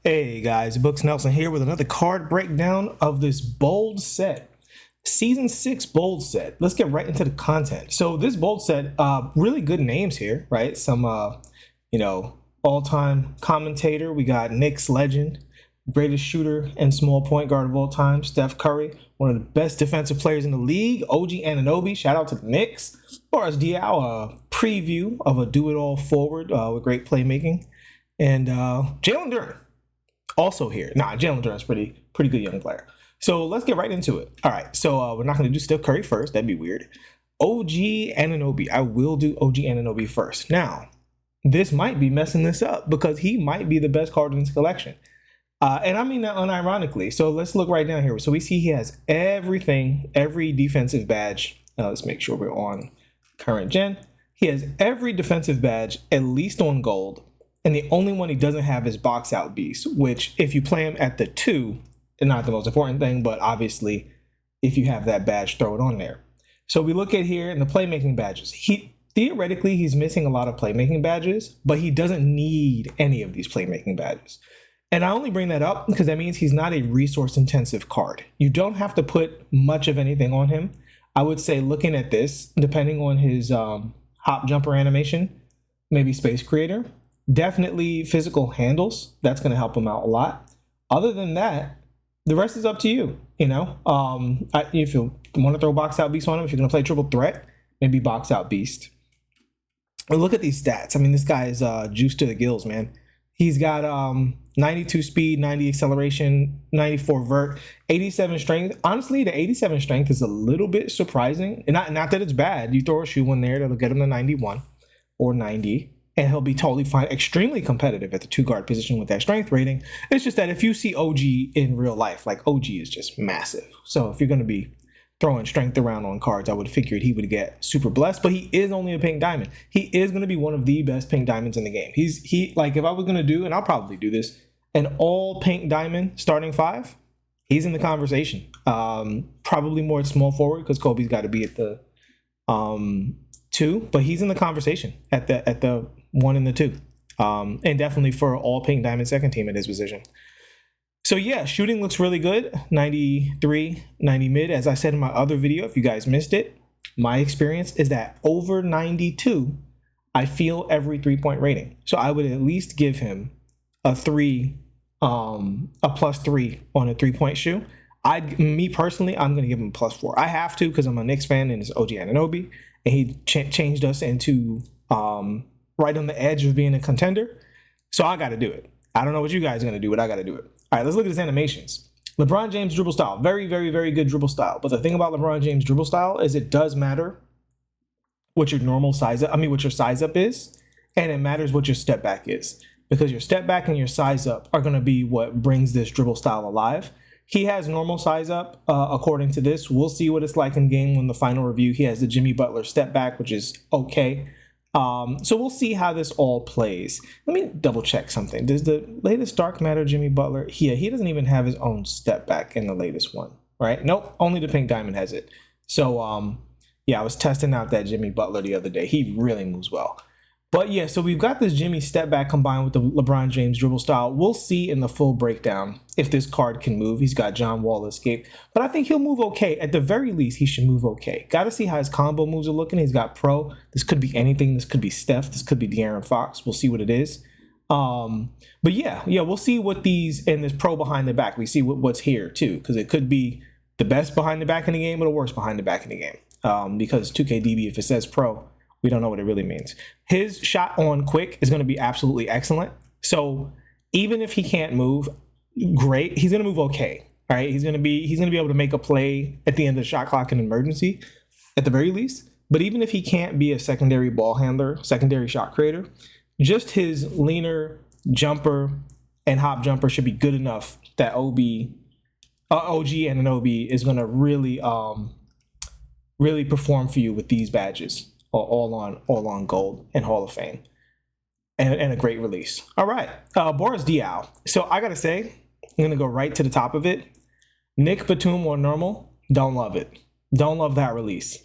Hey guys, Books Nelson here with another card breakdown of this bold set. Season 6 bold set. Let's get right into the content. So this bold set, really good names here, right? Some all-time commentator. We got Knicks legend, greatest shooter and small point guard of all time, Steph Curry, one of the best defensive players in the league, OG Anunoby. Shout out to the Knicks. Boris Diaw, a preview of a do-it-all forward with great playmaking. And Jaylen Duren also here. Jaylen Duren's pretty good young player. So let's get right into it. All right, so we're not going to do Steph Curry first. That'd be weird. OG Anunoby. I will do OG Anunoby first. Now, this might be messing this up because he might be the best card in this collection. And I mean that unironically. So let's look right down here. So we see he has everything, every defensive badge. Let's make sure we're on current gen. He has every defensive badge, at least on gold. And the only one he doesn't have is Box Out Beast, which if you play him at the 2, not the most important thing, but obviously if you have that badge, throw it on there. So we look at here in the playmaking badges. Theoretically, he's missing a lot of playmaking badges, but he doesn't need any of these playmaking badges. And I only bring that up because that means he's not a resource-intensive card. You don't have to put much of anything on him. I would say looking at this, depending on his hop jumper animation, maybe Space Creator, definitely physical handles. That's going to help him out a lot. Other than that, the rest is up to you. If you want to throw Box Out Beast on him, if you're going to play triple threat, maybe Box Out Beast. And look at these stats. I mean, this guy is juiced to the gills, man. He's got 92 speed, 90 acceleration, 94 vert, 87 strength. Honestly, the 87 strength is a little bit surprising. And not that it's bad. You throw a shoe in there that'll get him to 91 or 90. And he'll be totally fine, extremely competitive at the 2-guard position with that strength rating. It's just that if you see OG in real life, like OG is just massive. So if you're going to be throwing strength around on cards, I would have figured he would get super blessed, but he is only a pink diamond. He is going to be one of the best pink diamonds in the game. He like if I was going to do, and I'll probably do this, an all pink diamond starting 5, he's in the conversation. Probably more at small forward because Kobe's got to be at the 2, but he's in the conversation at the 1 and the 2, and definitely for all pink diamond second team at his position. So yeah, shooting looks really good. 93, 90 mid. As I said in my other video, if you guys missed it, my experience is that over 92, I feel every 3-point rating. So I would at least give him a +3 on a 3-point shoe. Me personally, I'm going to give him a +4. I have to because I'm a Knicks fan and it's OG Anunoby, and he changed us into right on the edge of being a contender. So I got to do it. I don't know what you guys are going to do, but I got to do it. All right, let's look at his animations. LeBron James dribble style. Very, very, very good dribble style. But the thing about LeBron James dribble style is it does matter what your normal size up, what your size up is, and it matters what your step back is. Because your step back and your size up are going to be what brings this dribble style alive. He has normal size up, according to this. We'll see what it's like in game when the final review. He has the Jimmy Butler step back, which is okay. So we'll see how this all plays. Let me double check something. Does the latest Dark Matter Jimmy Butler? Yeah, he doesn't even have his own step back in the latest one, right? Nope, only the pink diamond has it. So yeah, I was testing out that Jimmy Butler the other day. He really moves well. But yeah, so we've got this Jimmy step back combined with the LeBron James dribble style. We'll see in the full breakdown if this card can move. He's got John Wall escape, but I think he'll move okay. At the very least, he should move okay. Got to see how his combo moves are looking. He's got pro. This could be anything. This could be Steph. This could be De'Aaron Fox. We'll see what it is. But yeah, we'll see what these and this pro behind the back. We see what's here too, because it could be the best behind the back in the game or the worst behind the back in the game. Because 2KDB, if it says pro, we don't know what it really means. His shot on quick is going to be absolutely excellent. So even if he can't move, great. He's going to move okay. All right. He's going to be able to make a play at the end of the shot clock in emergency, at the very least. But even if he can't be a secondary ball handler, secondary shot creator, just his leaner jumper and hop jumper should be good enough that OG Anunoby is going to really perform for you with these badges. All on gold and Hall of Fame, and a great release. All right, Boris Diaw. So I gotta say, I'm gonna go right to the top of it. Nick Batum or normal, don't love it. Don't love that release.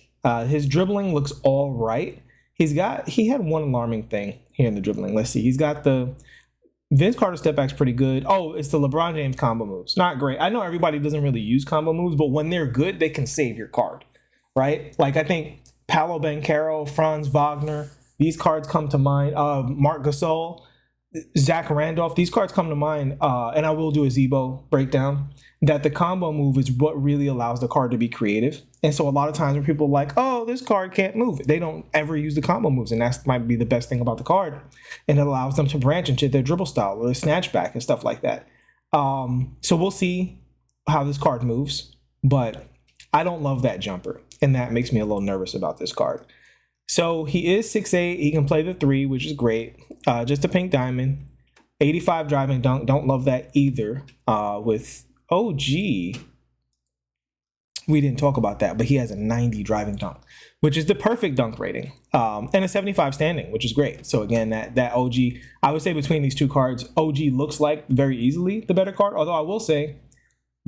His dribbling looks all right. He had one alarming thing here in the dribbling. Let's see. He's got the Vince Carter step back's pretty good. Oh, it's the LeBron James combo moves. Not great. I know everybody doesn't really use combo moves, but when they're good, they can save your card, right? Like I think Paolo Banchero, Franz Wagner, these cards come to mind. Mark Gasol, Zach Randolph, these cards come to mind. And I will do a Zebo breakdown. That the combo move is what really allows the card to be creative. And so a lot of times when people are like, oh, this card can't move, they don't ever use the combo moves. And that might be the best thing about the card. And it allows them to branch into their dribble style or their snatch back and stuff like that. So we'll see how this card moves. But I don't love that jumper. And that makes me a little nervous about this card. So he is 6'8". He can play the 3, which is great. Just a pink diamond. 85 driving dunk. Don't love that either. With OG, we didn't talk about that, but he has a 90 driving dunk, which is the perfect dunk rating, and a 75 standing, which is great. So again, that OG, I would say between these two cards, OG looks like very easily the better card. Although I will say,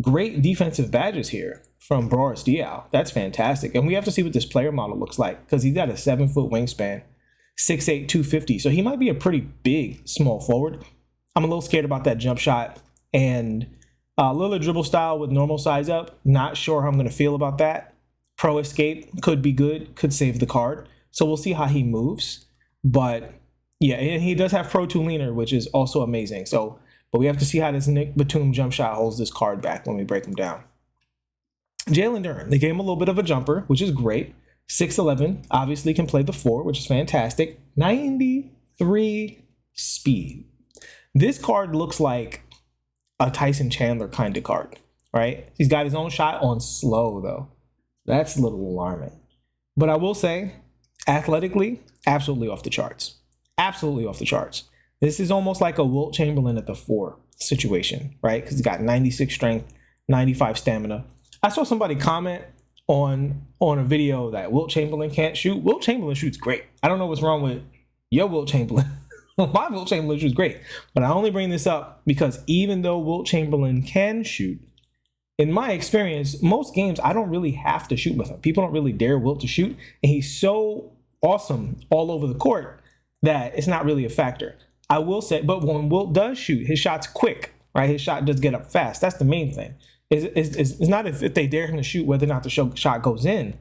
great defensive badges here from Boris Diaw. That's fantastic. And we have to see what this player model looks like because he's got a 7-foot wingspan, 6'8", 250. So he might be a pretty big small forward. I'm a little scared about that jump shot and Lillard dribble style with normal size up. Not sure how I'm going to feel about that. Pro escape could be good, could save the card. So we'll see how he moves. But yeah, and he does have Pro 2 leaner, which is also amazing. So, but we have to see how this Nick Batum jump shot holds this card back when we break him down. Jaylen Duren, they gave him a little bit of a jumper, which is great. 6'11", obviously can play the 4, which is fantastic. 93 speed. This card looks like a Tyson Chandler kind of card, right? He's got his own shot on slow, though. That's a little alarming. But I will say, athletically, absolutely off the charts. Absolutely off the charts. This is almost like a Wilt Chamberlain at the 4 situation, right? Because he's got 96 strength, 95 stamina. I saw somebody comment on a video that Wilt Chamberlain can't shoot. Wilt Chamberlain shoots great. I don't know what's wrong with your Wilt Chamberlain. My Wilt Chamberlain shoots great. But I only bring this up because even though Wilt Chamberlain can shoot, in my experience, most games I don't really have to shoot with him. People don't really dare Wilt to shoot. And he's so awesome all over the court that it's not really a factor. I will say, but when Wilt does shoot, his shot's quick, right? His shot does get up fast. That's the main thing. It's not if they dare him to shoot whether or not the shot goes in.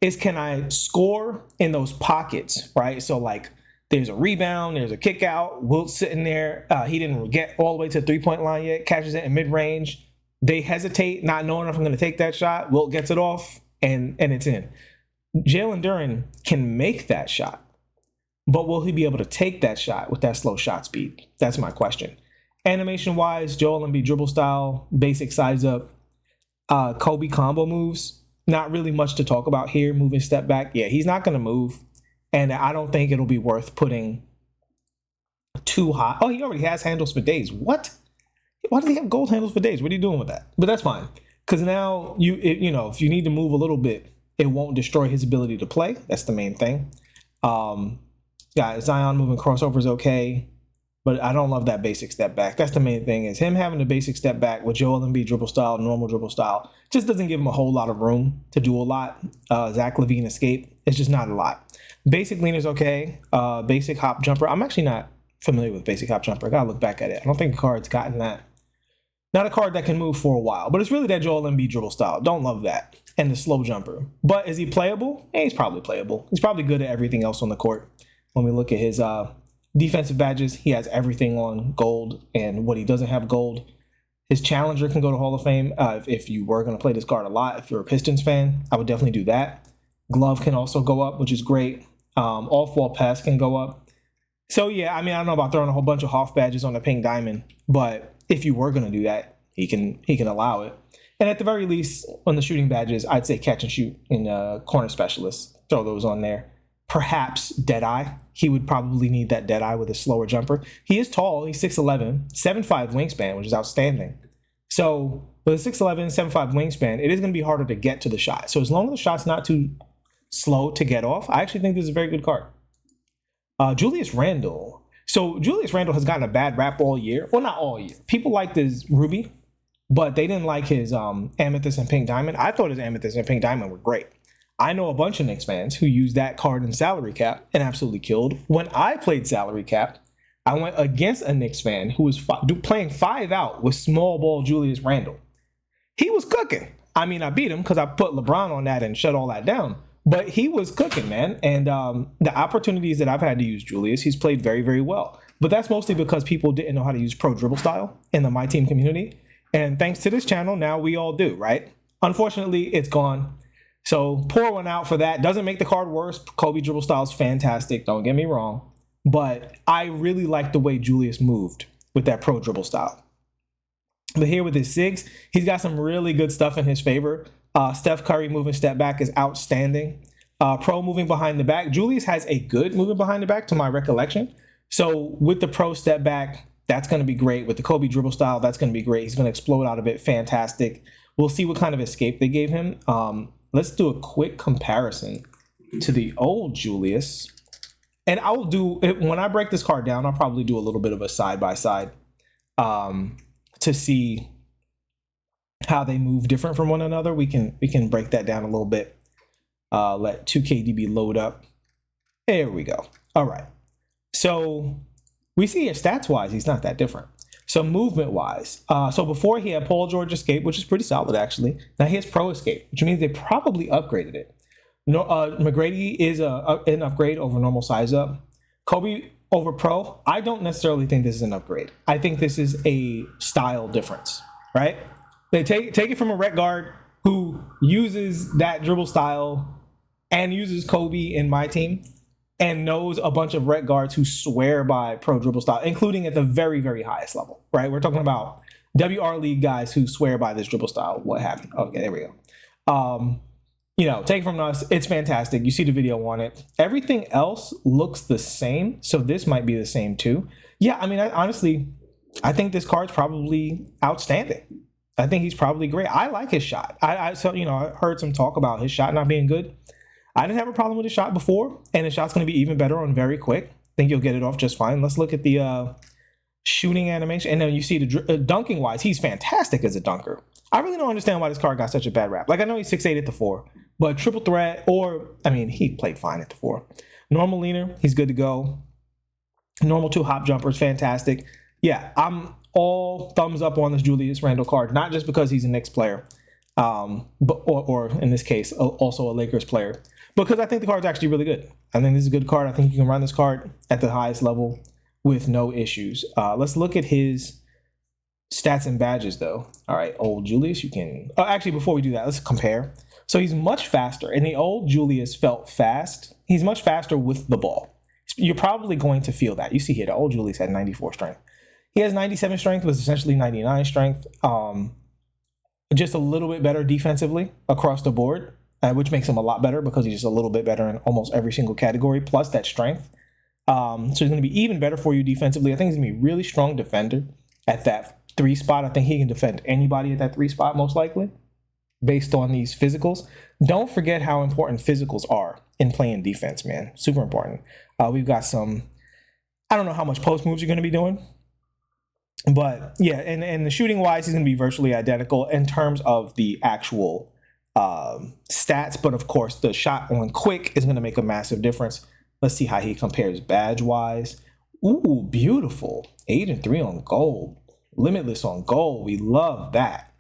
It's can I score in those pockets, right? So like there's a rebound, there's a kick out, Wilt's sitting there. He didn't get all the way to the 3-point line yet, catches it in mid-range. They hesitate, not knowing if I'm going to take that shot. Wilt gets it off, and it's in. Jaylen Duren can make that shot, but will he be able to take that shot with that slow shot speed? That's my question. Animation-wise, Joel Embiid dribble style, basic size up, Kobe combo moves. Not really much to talk about here. Moving step back. Yeah, he's not going to move. And I don't think it'll be worth putting too high. Oh, he already has handles for days. What? Why does he have gold handles for days? What are you doing with that? But that's fine. Because now, if you need to move a little bit, it won't destroy his ability to play. That's the main thing. Yeah, Zion moving crossover is okay. But I don't love that basic step back. That's the main thing is him having a basic step back with Joel Embiid dribble style, normal dribble style, just doesn't give him a whole lot of room to do a lot. Zach LaVine escape. It's just not a lot. Basic leaner's okay. Basic hop jumper. I'm actually not familiar with basic hop jumper. I gotta look back at it. I don't think the card's gotten that. Not a card that can move for a while, but it's really that Joel Embiid dribble style. Don't love that. And the slow jumper. But is he playable? He's probably playable. He's probably good at everything else on the court. When we look at his defensive badges, he has everything on gold, and what he doesn't have gold, his challenger can go to Hall of Fame. If you were going to play this card a lot, if you're a Pistons fan, I would definitely do that. Glove can also go up, which is great. Off-wall pass can go up. So yeah, I mean, I don't know about throwing a whole bunch of Hoff badges on the pink diamond, but if you were going to do that, he can allow it. And at the very least, on the shooting badges, I'd say catch and shoot in corner specialists. Throw those on there. Perhaps Deadeye. He would probably need that Deadeye with a slower jumper. He is tall. He's 6'11", 7'5" wingspan, which is outstanding. So with a 6'11", 7'5" wingspan, it is going to be harder to get to the shot. So as long as the shot's not too slow to get off, I actually think this is a very good card. Julius Randle. So Julius Randle has gotten a bad rap all year. Well, not all year. People liked his Ruby, but they didn't like his Amethyst and Pink Diamond. I thought his Amethyst and Pink Diamond were great. I know a bunch of Knicks fans who used that card in salary cap and absolutely killed. When I played salary cap, I went against a Knicks fan who was playing 5 out with small ball Julius Randle. He was cooking. I mean, I beat him because I put LeBron on that and shut all that down. But he was cooking, man. And the opportunities that I've had to use Julius, he's played very, very well. But that's mostly because people didn't know how to use pro dribble style in the My Team community. And thanks to this channel, now we all do, right? Unfortunately, it's gone. So pour one out for that. Doesn't make the card worse. Kobe dribble style is fantastic. Don't get me wrong. But I really like the way Julius moved with that pro dribble style. But here with his SIGs, he's got some really good stuff in his favor. Steph Curry moving step back is outstanding. Pro moving behind the back. Julius has a good moving behind the back to my recollection. So with the pro step back, that's going to be great. With the Kobe dribble style, that's going to be great. He's going to explode out of it. Fantastic. We'll see what kind of escape they gave him. Let's do a quick comparison to the old Julius. And I will do, when I break this card down, I'll probably do a little bit of a side-by-side to see how they move different from one another. We can break that down a little bit. Let 2KDB load up. There we go. All right. So we see here stats-wise, he's not that different. So movement-wise, so before he had Paul George escape, which is pretty solid actually. Now he has pro escape, which means they probably upgraded it. No, McGrady is an upgrade over normal size up. Kobe over pro. I don't necessarily think this is an upgrade. I think this is a style difference, right? They take it from a rec guard who uses that dribble style and uses Kobe in My Team and knows a bunch of rec guards who swear by pro dribble style, including at the very, very highest level, right? We're talking about WR League guys who swear by this dribble style. What happened? Okay, there we go. Take it from us. It's fantastic. You see the video on it. Everything else looks the same. So this might be the same too. Yeah, I mean, I think this card's probably outstanding. I think he's probably great. I like his shot. I heard some talk about his shot not being good. I didn't have a problem with his shot before, and his shot's going to be even better on very quick. I think you'll get it off just fine. Let's look at the shooting animation. And then you see the dunking wise, he's fantastic as a dunker. I really don't understand why this card got such a bad rap. Like, I know he's 6'8" at the 4, but triple threat, he played fine at the 4. Normal leaner, he's good to go. Normal 2 hop jumpers, fantastic. Yeah, I'm all thumbs up on this Julius Randle card, not just because he's a Knicks player, or in this case, also a Lakers player, because I think the card's actually really good. I think this is a good card. I think you can run this card at the highest level with no issues. Let's look at his stats and badges, though. All right, old Julius, you can... actually, before we do that, let's compare. So he's much faster, and the old Julius felt fast. He's much faster with the ball. You're probably going to feel that. You see here, the old Julius had 94 strength. He has 97 strength, was essentially 99 strength. Just a little bit better defensively across the board, which makes him a lot better because he's just a little bit better in almost every single category, plus that strength. So he's going to be even better for you defensively. I think he's going to be a really strong defender at that 3 spot. I think he can defend anybody at that 3 spot, most likely, based on these physicals. Don't forget how important physicals are in playing defense, man. Super important. We've got some, I don't know how much post moves you're going to be doing, but yeah, and the shooting wise, he's going to be virtually identical in terms of the actual stats. But of course, the shot on quick is going to make a massive difference. Let's see how he compares badge wise. Ooh, beautiful. 8 and 3 on gold. Limitless on gold. We love that.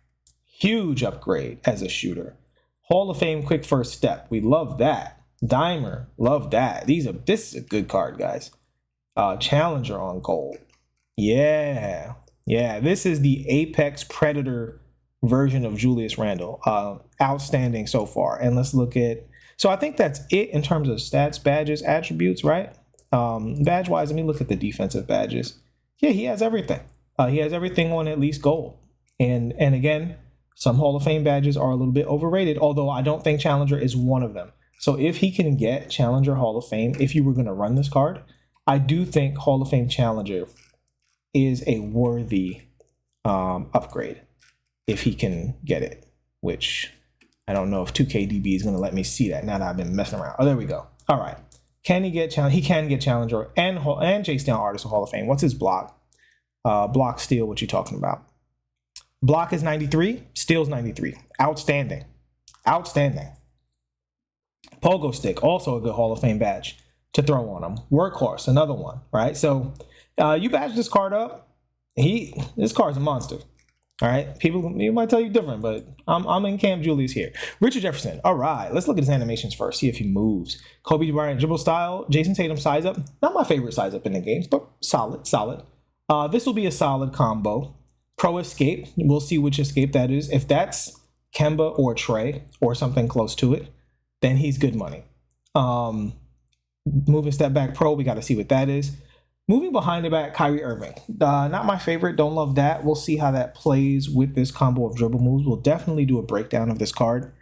Huge upgrade as a shooter. Hall of Fame quick first step. We love that. Dimer. Love that. This is a good card, guys. Challenger on gold. Yeah. This is the Apex Predator version of Julius Randle. Outstanding so far. And let's look at... So I think that's it in terms of stats, badges, attributes, right? Badge-wise, let me look at the defensive badges. Yeah, he has everything. He has everything on at least gold. And again, some Hall of Fame badges are a little bit overrated, although I don't think Challenger is one of them. So if he can get Challenger Hall of Fame, if you were going to run this card, I do think Hall of Fame Challenger is a worthy upgrade if he can get it, which I don't know if 2KDB is going to let me see that now that I've been messing around. Oh, there we go. All right. Can he get Challenger? He can get Challenger and Chase Down Artist of Hall of Fame. What's his block? Block, steal, what you talking about? Block is 93. Steal's 93. Outstanding. Pogo stick, also a good Hall of Fame badge to throw on him. Workhorse, another one, right? So You badge this card up, this card's a monster. All right, people might tell you different, but I'm in Camp Julius here. Richard Jefferson. All right, let's look at his animations first. See if he moves. Kobe Bryant dribble style. Jason Tatum size up. Not my favorite size up in the games, but solid. This will be a solid combo. Pro escape. We'll see which escape that is. If that's Kemba or Trey or something close to it, then he's good money. Moving step back pro. We got to see what that is. Moving behind the back, Kyrie Irving. Not my favorite. Don't love that. We'll see how that plays with this combo of dribble moves. We'll definitely do a breakdown of this card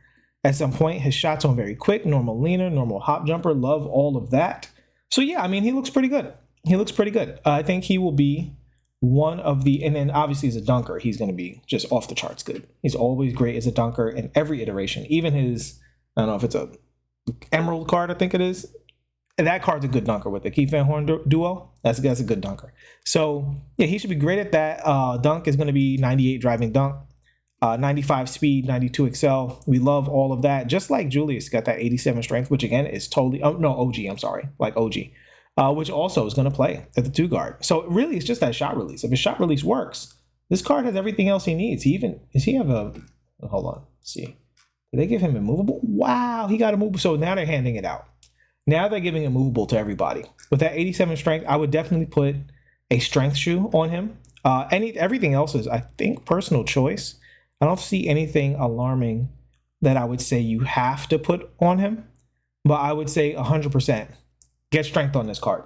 at some point. His shots on very quick, normal leaner, normal hop jumper. Love all of that. So yeah, I mean, he looks pretty good. I think he will be one of the, and then obviously as a dunker, he's going to be just off the charts good. He's always great as a dunker in every iteration. Even his, I don't know if it's a Emerald card, I think it is. That card's a good dunker with the Keith Van Horn duo. That's a good dunker. So, yeah, he should be great at that. Dunk is going to be 98 driving dunk, 95 speed, 92 excel. We love all of that. Just like Julius got that 87 strength, which again is totally, OG, I'm sorry, like OG, which also is going to play at the 2 guard. So, really, it's just that shot release. If his shot release works, this card has everything else he needs. Hold on, let's see. Did they give him immovable? Wow, he got a movable. So now they're handing it out. Now they're giving a movable to everybody. With that 87 strength, I would definitely put a strength shoe on him. Everything else is, I think, personal choice. I don't see anything alarming that I would say you have to put on him. But I would say 100% get strength on this card.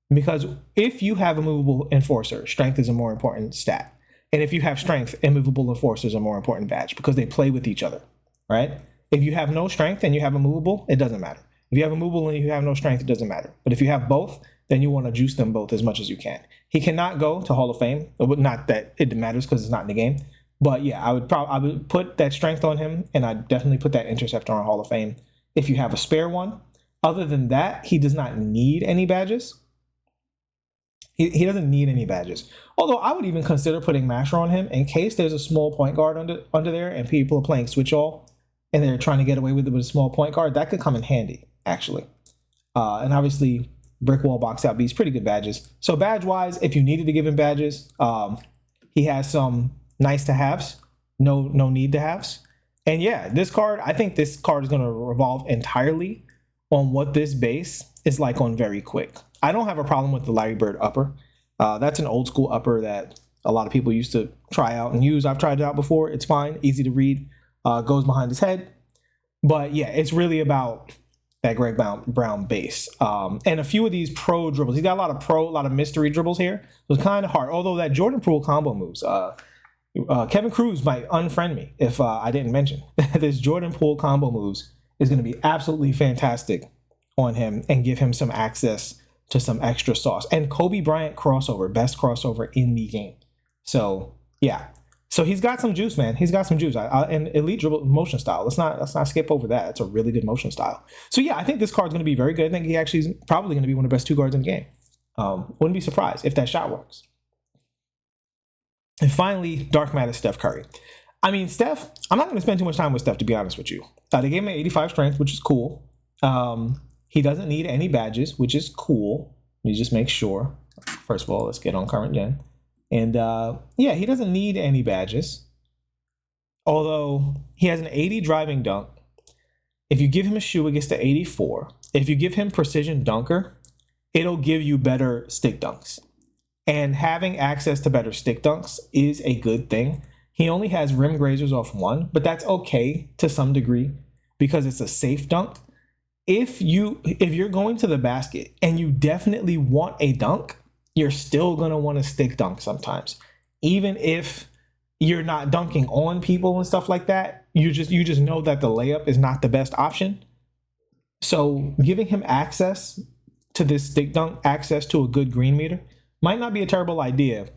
Because if you have a movable enforcer, strength is a more important stat. And if you have strength, immovable enforcers are a more important badge because they play with each other, right? If you have no strength and you have a movable, it doesn't matter. If you have a movable and you have no strength, it doesn't matter. But if you have both, then you want to juice them both as much as you can. He cannot go to Hall of Fame. Not that it matters because it's not in the game. But yeah, I would put that strength on him, and I'd definitely put that interceptor on Hall of Fame if you have a spare one. Other than that, he does not need any badges. He doesn't need any badges. Although I would even consider putting Masher on him in case there's a small point guard under there and people are playing switch all and they're trying to get away with it with a small point guard. That could come in handy, actually. And obviously, brick wall, box out beats, pretty good badges. So badge-wise, if you needed to give him badges, he has some nice to haves, no need to haves. And yeah, this card, I think this card is going to revolve entirely on what this base is like on very quick. I don't have a problem with the Larry Bird upper. That's an old school upper that a lot of people used to try out and use. I've tried it out before. It's fine, easy to read, goes behind his head. But yeah, it's really about that Greg Brown base. And a few of these pro dribbles. He's got a lot of mystery dribbles here. So it's kind of hard. Although that Jordan Poole combo moves, Kevin Cruz might unfriend me if I didn't mention that this Jordan Poole combo moves is going to be absolutely fantastic on him and give him some access to some extra sauce. And Kobe Bryant crossover, best crossover in the game. So yeah. So he's got some juice, man. He's got some juice. And elite dribble motion style. Let's not skip over that. It's a really good motion style. So yeah, I think this card's going to be very good. I think he actually is probably going to be one of the best 2 guards in the game. Wouldn't be surprised if that shot works. And finally, Dark Matter Steph Curry. I mean, Steph, I'm not going to spend too much time with Steph, to be honest with you. They gave him an 85 strength, which is cool. He doesn't need any badges, which is cool. You just make sure. First of all, let's get on current gen. And yeah, he doesn't need any badges. Although he has an 80 driving dunk. If you give him a shoe, it gets to 84. If you give him precision dunker, it'll give you better stick dunks. And having access to better stick dunks is a good thing. He only has rim grazers off 1, but that's okay to some degree because it's a safe dunk. If you're going to the basket and you definitely want a dunk, you're still going to want to stick dunk sometimes. Even if you're not dunking on people and stuff like that, you just know that the layup is not the best option. So giving him access to this stick dunk, access to a good green meter, might not be a terrible idea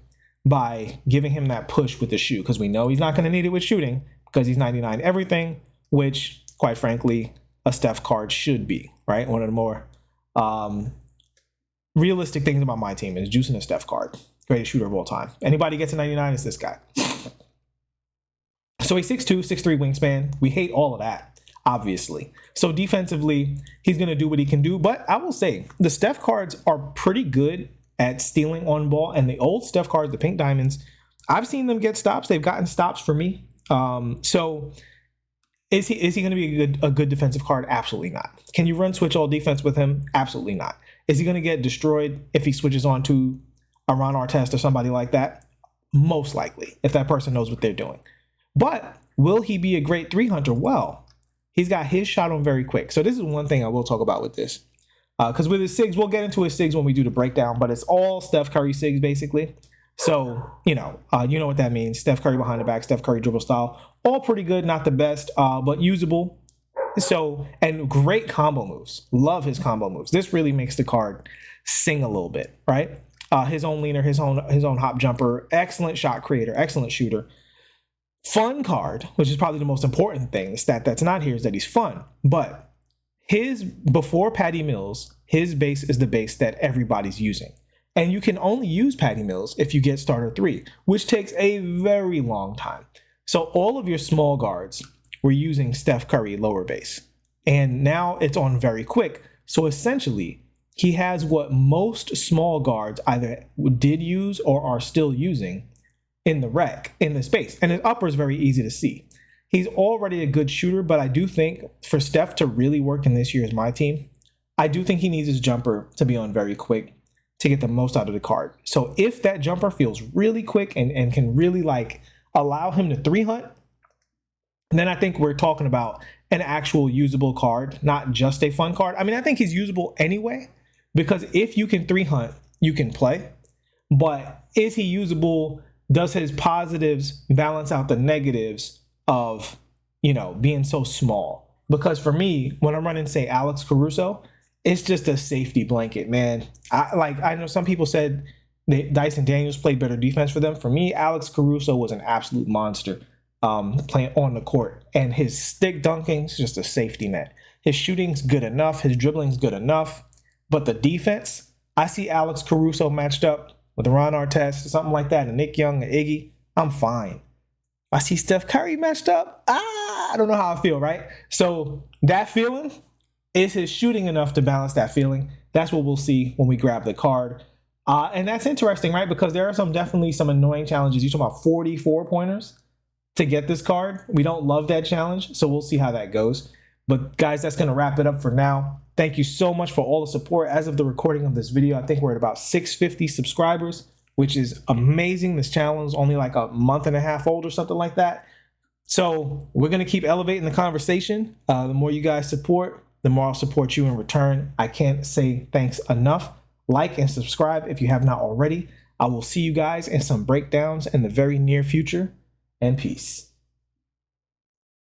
by giving him that push with the shoe, because we know he's not going to need it with shooting because he's 99 everything, which, quite frankly, a Steph card should be, right? One of the more realistic things about my team is juicing a Steph card. Greatest shooter of all time. Anybody gets a 99, it's this guy. So he's 6'2", 6'3" wingspan. We hate all of that, obviously. So defensively, he's going to do what he can do. But I will say, the Steph cards are pretty good at stealing on ball. And the old Steph cards, the pink diamonds, I've seen them get stops. They've gotten stops for me. So is he going to be a good defensive card? Absolutely not. Can you run switch all defense with him? Absolutely not. Is he going to get destroyed if he switches on to a Ron Artest or somebody like that? Most likely, if that person knows what they're doing. But will he be a great 3-hunter? Well, he's got his shot on very quick. So this is one thing I will talk about with this. Because with his SIGs, we'll get into his SIGs when we do the breakdown, but it's all Steph Curry SIGs basically. So, you know what that means. Steph Curry behind the back, Steph Curry dribble style. All pretty good, not the best, but usable. So, and great combo moves. Love his combo moves. This really makes the card sing a little bit, right? His own leaner, his own hop jumper, excellent shot creator, excellent shooter. Fun card, which is probably the most important thing. The stat that's not here is that he's fun. But before Patty Mills, his base is the base that everybody's using. And you can only use Patty Mills if you get starter 3, which takes a very long time. So all of your small guards were using Steph Curry lower base. And now it's on very quick. So essentially, he has what most small guards either did use or are still using in the space. And his upper is very easy to see. He's already a good shooter, but I do think for Steph to really work in this year's My Team, I do think he needs his jumper to be on very quick to get the most out of the card. So if that jumper feels really quick and can really allow him to 3-hunt, then I think we're talking about an actual usable card, not just a fun card. I mean, I think he's usable anyway, because if you can 3-hunt, you can play. But is he usable? Does his positives balance out the negatives of, being so small? Because for me, when I'm running, say, Alex Caruso, it's just a safety blanket, man. I know some people said that Dyson Daniels played better defense for them. For me, Alex Caruso was an absolute monster playing on the court. And his stick dunking is just a safety net. His shooting's good enough. His dribbling's good enough. But the defense, I see Alex Caruso matched up with Ron Artest or something like that, and Nick Young and Iggy, I'm fine. I see Steph Curry matched up. I don't know how I feel, right? So that feeling, is his shooting enough to balance that feeling? That's what we'll see when we grab the card. And that's interesting, right? Because there are definitely some annoying challenges. You're talking about 44 pointers to get this card. We don't love that challenge, so we'll see how that goes. But guys, that's going to wrap it up for now. Thank you so much for all the support. As of the recording of this video, I think we're at about 650 subscribers, which is amazing. This challenge is only like a month and a half old or something like that. So we're going to keep elevating the conversation. The more you guys support, the more I'll support you in return. I can't say thanks enough. Like and subscribe if you have not already. I will see you guys in some breakdowns in the very near future, and peace.